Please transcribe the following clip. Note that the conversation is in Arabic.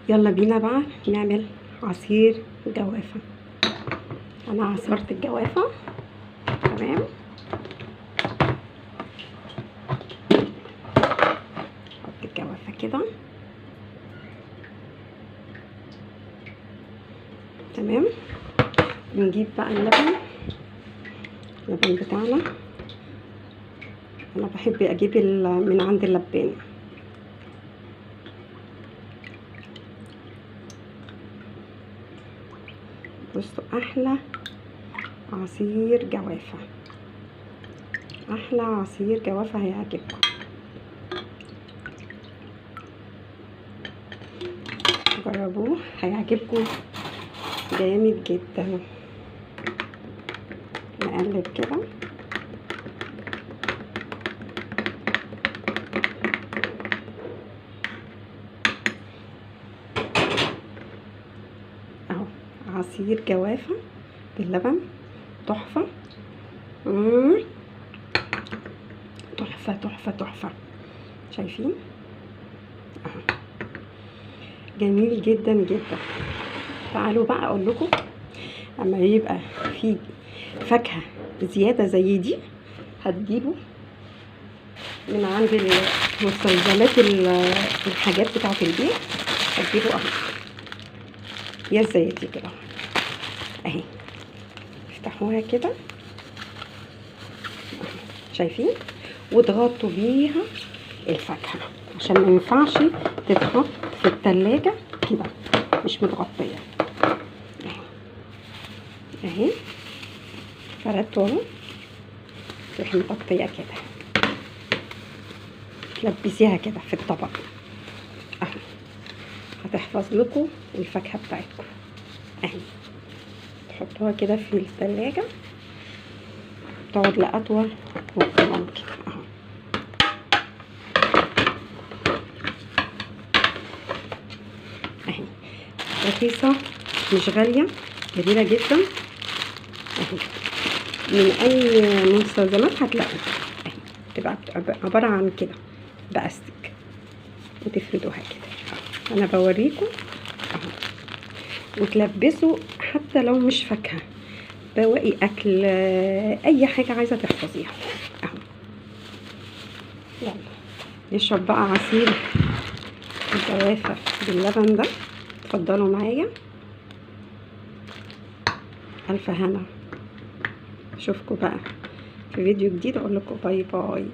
يلا بينا بقى نعمل عصير جوافة. انا عصرت الجوافة تمام. حط الجوافة كده تمام. نجيب بقى اللبن بتاعنا. انا بحب اجيب من عند اللبان. بصوا احلى عصير جوافة، احلى عصير جوافة هيعجبكم. جربوه هيعجبكم جامد جدا. نقلب كده اهو، عصير جوافة باللبن تحفة. تحفة تحفة تحفة. شايفين اهو، جميل جدا جدا. تعالوا بقى اقول لكم، اما يبقى في فاكهة زيادة زي دي هتجيبوا من عند المستلزمات الحاجات بتاعة البيت. هتجيبوا اهو يا زي دي كده اهي، افتحوها كده شايفين، وتغطوا بيها الفاكهة عشان ما ينفعش تتحط في التلاجة كده مش متغطية. اهي فردته اهو، تروحي مغطية كده، تلبسيها كده في الطبق اهو، هتحفظ لكم الفاكهة بتاعتكم اهي. تحطوها كده في التلاجة تقعد لأطول وقت ممكن اهو. اهي رخيصة مش غالية، جميلة جدا اهي. من اي مستلزمات هتلاقوها اهي، تبقى عبارة عن كده بأستك وتفردوها كده. انا بوريكم اهو، وتلبسوا حتى لو مش فاكهة، بواقي اكل، اي حاجة عايزة تحفظيها اهو. يلا نشرب بقى عصير الجوافة باللبن ده. اتفضلوا معايا، الف هنا. اشوفكم بقى في فيديو جديد، اقول لكم باي باي.